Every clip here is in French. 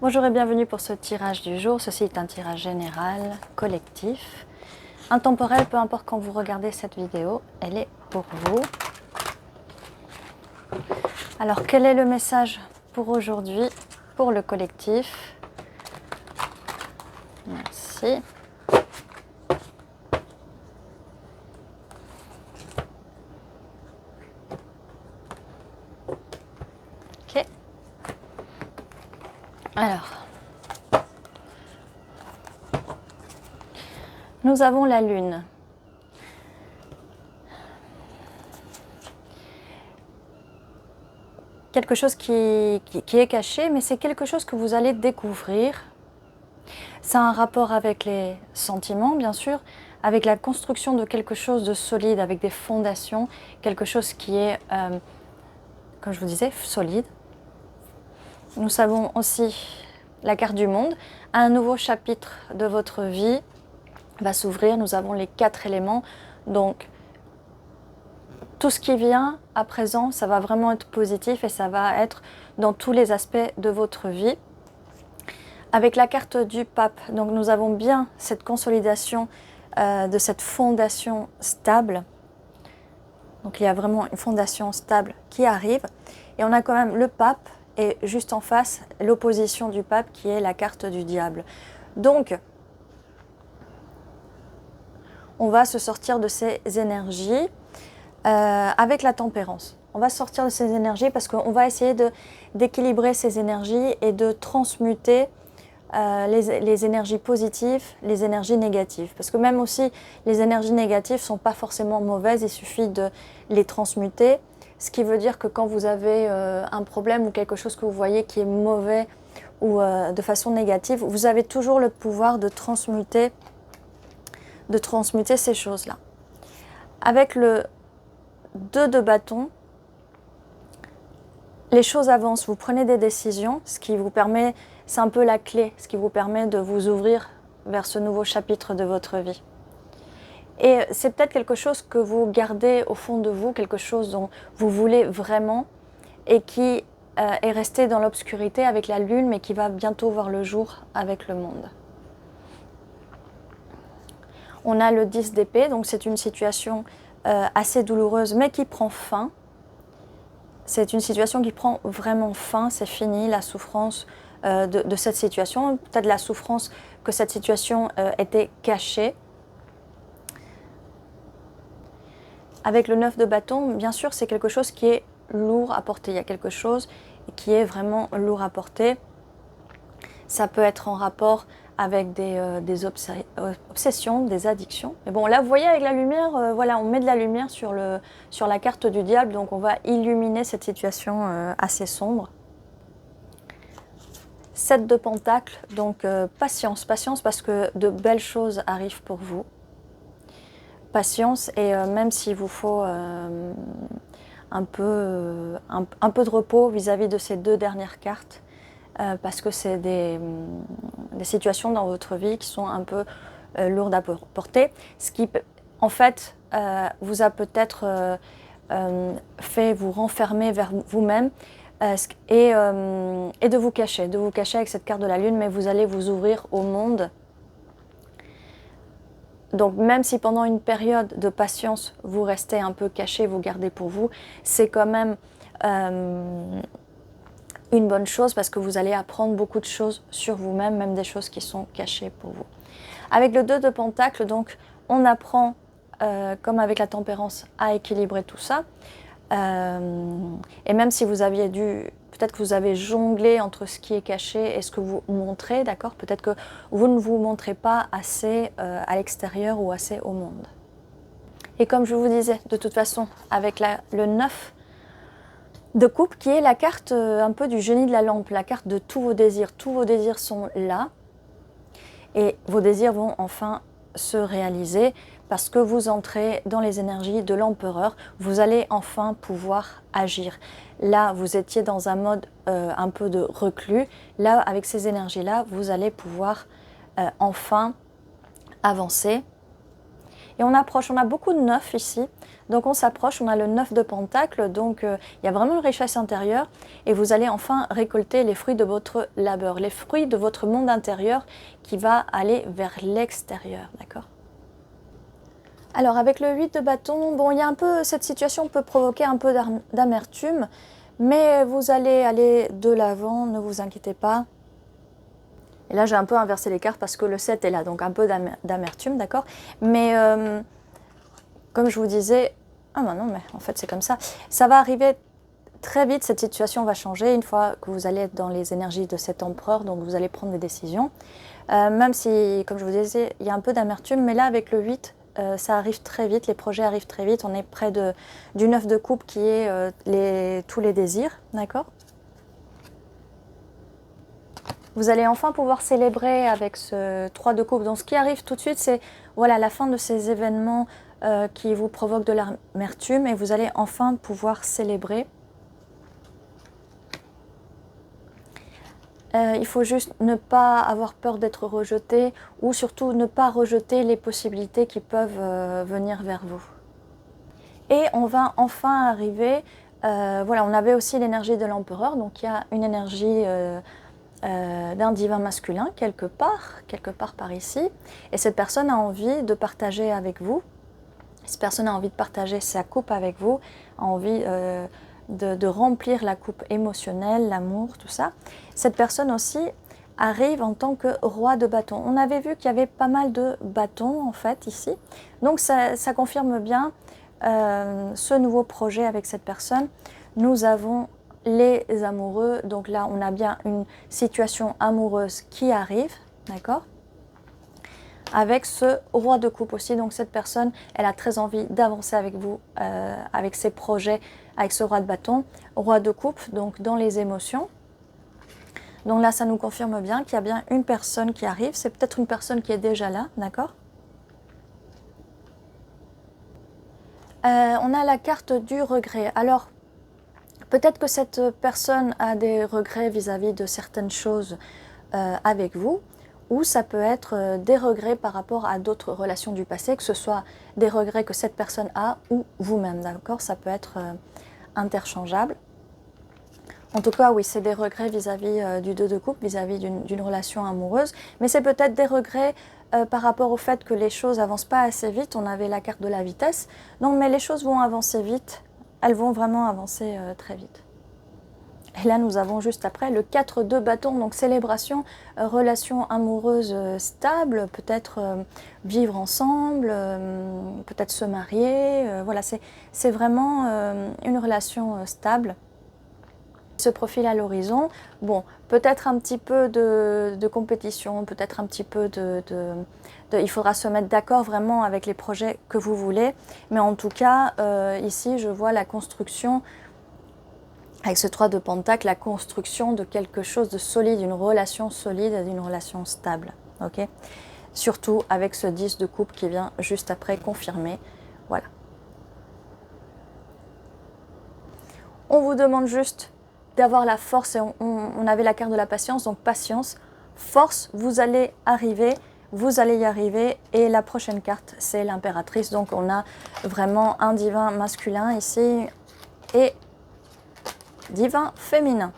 Bonjour et bienvenue pour ce tirage du jour. Ceci est un tirage général, collectif, intemporel, peu importe quand vous regardez cette vidéo, elle est pour vous. Alors quel est le message pour aujourd'hui, pour le collectif? Merci. Ok. Alors, nous avons la lune. Quelque chose qui est caché, mais c'est quelque chose que vous allez découvrir. Ça a un rapport avec les sentiments, bien sûr, avec la construction de quelque chose de solide, avec des fondations, quelque chose qui est, comme je vous disais, solide. Nous savons aussi la carte du monde. Un nouveau chapitre de votre vie va s'ouvrir. Nous avons les 4 éléments. Donc, tout ce qui vient à présent, ça va vraiment être positif et ça va être dans tous les aspects de votre vie. Avec la carte du pape, donc nous avons bien cette consolidation de cette fondation stable. Donc il y a vraiment une fondation stable qui arrive. Et on a quand même le pape et juste en face l'opposition du pape qui est la carte du diable. Donc on va se sortir de ces énergies avec la tempérance. On va sortir de ces énergies parce qu'on va essayer d'équilibrer ces énergies et de transmuter les énergies positives, les énergies négatives. Parce que même aussi, les énergies négatives ne sont pas forcément mauvaises, il suffit de les transmuter. Ce qui veut dire que quand vous avez un problème ou quelque chose que vous voyez qui est mauvais ou de façon négative, vous avez toujours le pouvoir de transmuter ces choses-là. Avec le 2 de bâton, les choses avancent, vous prenez des décisions, ce qui vous permet, c'est un peu la clé, ce qui vous permet de vous ouvrir vers ce nouveau chapitre de votre vie. Et c'est peut-être quelque chose que vous gardez au fond de vous, quelque chose dont vous voulez vraiment et qui est resté dans l'obscurité avec la lune, mais qui va bientôt voir le jour avec le monde. On a le 10 d'épée, donc c'est une situation assez douloureuse, mais qui prend fin. C'est une situation qui prend vraiment fin, c'est fini, la souffrance de cette situation, peut-être la souffrance que cette situation était cachée. Avec le 9 de bâton, bien sûr, c'est quelque chose qui est lourd à porter. Il y a quelque chose qui est vraiment lourd à porter. Ça peut être en rapport avec des obsessions, des addictions. Mais bon, là, vous voyez, avec la lumière, voilà, on met de la lumière sur la carte du diable, donc on va illuminer cette situation assez sombre. 7 de pentacles, donc patience, patience parce que de belles choses arrivent pour vous. Patience et même s'il vous faut un peu de repos vis-à-vis de ces 2 dernières cartes, parce que c'est des situations dans votre vie qui sont un peu lourdes à porter, ce qui en fait vous a peut-être fait vous renfermer vers vous-même et de vous cacher avec cette carte de la lune, mais vous allez vous ouvrir au monde. Donc même si pendant une période de patience, vous restez un peu caché, vous gardez pour vous, c'est quand même une bonne chose parce que vous allez apprendre beaucoup de choses sur vous-même, même des choses qui sont cachées pour vous. Avec le 2 de pentacles, donc, on apprend, comme avec la tempérance, à équilibrer tout ça. Et même si vous aviez peut-être que vous avez jonglé entre ce qui est caché et ce que vous montrez, d'accord? Peut-être que vous ne vous montrez pas assez à l'extérieur ou assez au monde. Et comme je vous disais, de toute façon, avec le 9 de coupe, qui est la carte un peu du génie de la lampe, la carte de tous vos désirs sont là. Et vos désirs vont enfin se réaliser parce que vous entrez dans les énergies de l'empereur. Vous allez enfin pouvoir agir. Là, vous étiez dans un mode un peu de reclus. Là, avec ces énergies-là, vous allez pouvoir enfin avancer. Et on approche, on a beaucoup de 9 ici. Donc on s'approche, on a le 9 de Pentacle, donc il y a vraiment une richesse intérieure. Et vous allez enfin récolter les fruits de votre labeur, les fruits de votre monde intérieur qui va aller vers l'extérieur, d'accord? Alors avec le 8 de bâton, bon, il y a un peu, cette situation peut provoquer un peu d'amertume, mais vous allez aller de l'avant, ne vous inquiétez pas. Et là, j'ai un peu inversé les cartes parce que le 7 est là, donc un peu d'amertume, d'accord? Mais comme je vous disais, ah ben non, mais en fait c'est comme ça. Ça va arriver très vite, cette situation va changer une fois que vous allez être dans les énergies de cet empereur, donc vous allez prendre des décisions. Même si, comme je vous disais, il y a un peu d'amertume, mais là avec le 8, ça arrive très vite, les projets arrivent très vite. On est près du 9 de coupe qui est tous les désirs, d'accord? Vous allez enfin pouvoir célébrer avec ce 3 de coupe. Donc ce qui arrive tout de suite, c'est voilà, la fin de ces événements qui vous provoquent de l'amertume et vous allez enfin pouvoir célébrer. Il faut juste ne pas avoir peur d'être rejeté ou surtout ne pas rejeter les possibilités qui peuvent venir vers vous. Et on va enfin arriver, voilà, on avait aussi l'énergie de l'empereur, donc il y a une énergie d'un divin masculin quelque part par ici. Et cette personne a envie de partager avec vous, cette personne a envie de partager sa coupe avec vous, a envie de remplir la coupe émotionnelle, l'amour, tout ça. Cette personne aussi arrive en tant que roi de bâton. On avait vu qu'il y avait pas mal de bâtons en fait ici. Donc ça confirme bien ce nouveau projet avec cette personne. Nous avons les amoureux, donc là on a bien une situation amoureuse qui arrive, d'accord? Avec ce roi de coupe aussi, donc cette personne, elle a très envie d'avancer avec vous, avec ses projets, avec ce roi de bâton, roi de coupe, donc dans les émotions. Donc là, ça nous confirme bien qu'il y a bien une personne qui arrive, c'est peut-être une personne qui est déjà là, d'accord? On a la carte du regret. Alors, peut-être que cette personne a des regrets vis-à-vis de certaines choses avec vous, ou ça peut être des regrets par rapport à d'autres relations du passé, que ce soit des regrets que cette personne a ou vous-même, d'accord? Ça peut être interchangeable. En tout cas, oui, c'est des regrets vis-à-vis du 2 de coupe, vis-à-vis d'une relation amoureuse, mais c'est peut-être des regrets par rapport au fait que les choses n'avancent pas assez vite. On avait la carte de la vitesse, non, mais les choses vont avancer vite, elles vont vraiment avancer très vite. Et là, nous avons juste après le 4 de bâton, donc célébration, relation amoureuse stable, peut-être vivre ensemble, peut-être se marier. Voilà, c'est vraiment une relation stable. Se profile à l'horizon. Bon, peut-être un petit peu de compétition, peut-être un petit peu il faudra se mettre d'accord vraiment avec les projets que vous voulez. Mais en tout cas, ici, je vois la construction. Avec ce 3 de Pentacle, la construction de quelque chose de solide, d'une relation solide, d'une relation stable. Ok, surtout avec ce 10 de coupe qui vient juste après confirmer. Voilà. On vous demande juste d'avoir la force, et on avait la carte de la patience, donc patience, force, vous allez arriver, vous allez y arriver. Et la prochaine carte, c'est l'impératrice. Donc on a vraiment un divin masculin ici et divin féminin.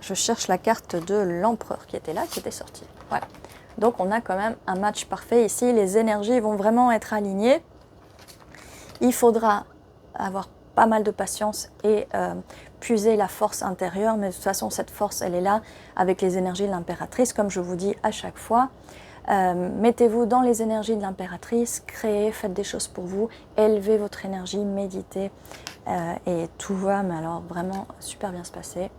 Je cherche la carte de l'empereur qui était là, qui était sortie. Voilà. Donc on a quand même un match parfait ici. Les énergies vont vraiment être alignées. Il faudra avoir pas mal de patience et puiser la force intérieure. Mais de toute façon, cette force, elle est là avec les énergies de l'impératrice, comme je vous dis à chaque fois. Mettez-vous dans les énergies de l'impératrice, créez, faites des choses pour vous, élevez votre énergie, méditez et tout va, mais alors vraiment super bien se passer.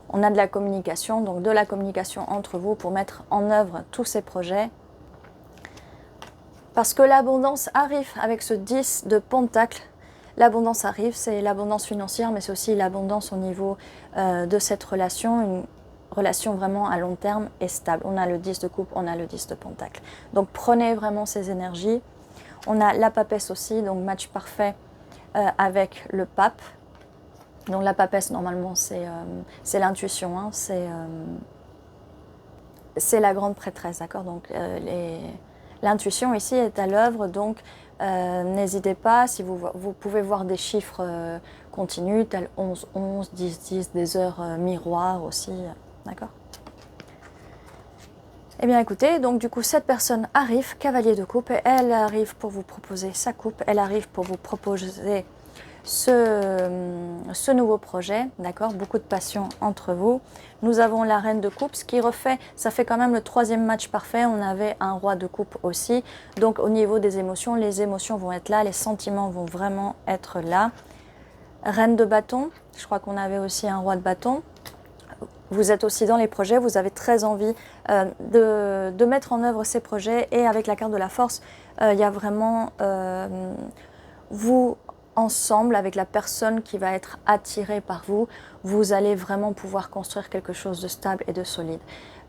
On a de la communication, donc de la communication entre vous pour mettre en œuvre tous ces projets. Parce que l'abondance arrive avec ce 10 de Pentacle. L'abondance arrive, c'est l'abondance financière, mais c'est aussi l'abondance au niveau de cette relation, une relation vraiment à long terme et stable. On a le 10 de coupe, on a le 10 de Pentacle. Donc prenez vraiment ces énergies. On a la papesse aussi, donc match parfait avec le pape. Donc la papesse, normalement, c'est l'intuition, hein, c'est la grande prêtresse, d'accord? Donc L'intuition ici est à l'œuvre, donc n'hésitez pas, si vous pouvez voir des chiffres continus, tels 11, 11, 10, 10, des heures miroirs aussi, d'accord? Eh bien écoutez, donc du coup cette personne arrive, cavalier de coupe, et elle arrive pour vous proposer sa coupe, elle arrive pour vous proposer ce nouveau projet, d'accord? Beaucoup de passion entre vous. Nous avons la reine de coupe, ce qui refait, ça fait quand même le 3e match parfait. On avait un roi de coupe aussi. Donc au niveau des émotions, les émotions vont être là, les sentiments vont vraiment être là. Reine de bâton, je crois qu'on avait aussi un roi de bâton. Vous êtes aussi dans les projets, vous avez très envie de mettre en œuvre ces projets. Et avec la carte de la force, il y a vraiment vous ensemble avec la personne qui va être attirée par vous, vous allez vraiment pouvoir construire quelque chose de stable et de solide.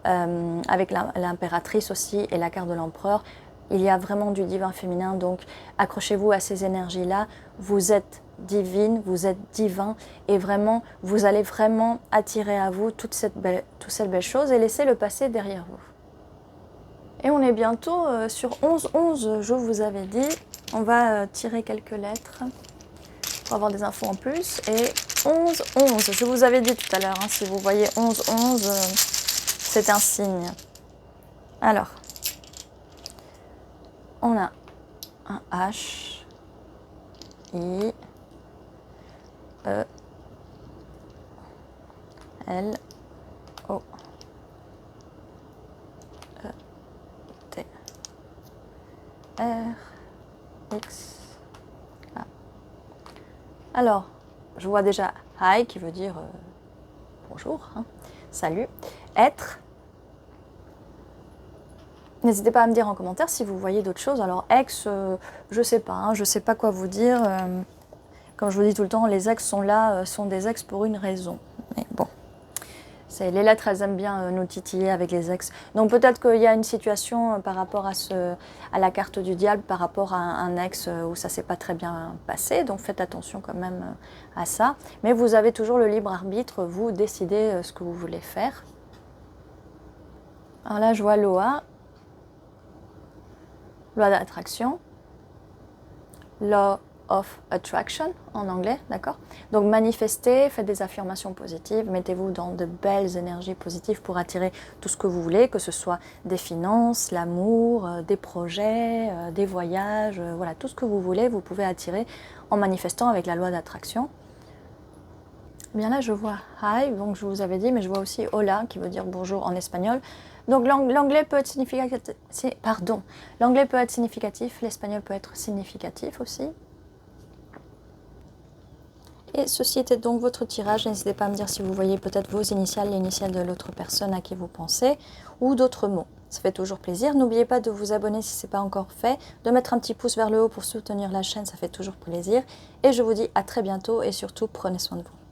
Avec l'impératrice aussi et la carte de l'empereur, il y a vraiment du divin féminin, donc accrochez-vous à ces énergies-là. Vous êtes divine, vous êtes divin et vraiment, vous allez vraiment attirer à vous toutes ces belles choses et laisser le passé derrière vous. Et on est bientôt sur 11-11, je vous avais dit. On va tirer quelques lettres pour avoir des infos en plus. Et 11-11, je vous avais dit tout à l'heure, hein, si vous voyez 11-11, c'est un signe. Alors, on a un H, I, E, L, O, E, T, R, X, A. Alors, je vois déjà hi qui veut dire bonjour, hein, salut, être. N'hésitez pas à me dire en commentaire si vous voyez d'autres choses. Alors ex, je sais pas, hein, je sais pas quoi vous dire. Comme je vous dis tout le temps, les ex sont là, sont des ex pour une raison. Mais bon, les lettres, elles aiment bien nous titiller avec les ex. Donc peut-être qu'il y a une situation par rapport à la carte du diable, par rapport à un ex où ça s'est pas très bien passé. Donc faites attention quand même à ça. Mais vous avez toujours le libre arbitre, vous décidez ce que vous voulez faire. Alors là, je vois Loa. Loi d'attraction, Law of Attraction en anglais, d'accord? Donc manifestez, faites des affirmations positives, mettez-vous dans de belles énergies positives pour attirer tout ce que vous voulez, que ce soit des finances, l'amour, des projets, des voyages, voilà, tout ce que vous voulez, vous pouvez attirer en manifestant avec la loi d'attraction. Bien là, je vois hi, donc je vous avais dit, mais je vois aussi hola, qui veut dire bonjour en espagnol. Donc l'anglais peut être significatif, l'anglais peut être significatif, l'espagnol peut être significatif aussi. Et ceci était donc votre tirage. N'hésitez pas à me dire si vous voyez peut-être vos initiales, l'initiale de l'autre personne à qui vous pensez, ou d'autres mots. Ça fait toujours plaisir. N'oubliez pas de vous abonner si ce n'est pas encore fait, de mettre un petit pouce vers le haut pour soutenir la chaîne, ça fait toujours plaisir. Et je vous dis à très bientôt et surtout prenez soin de vous.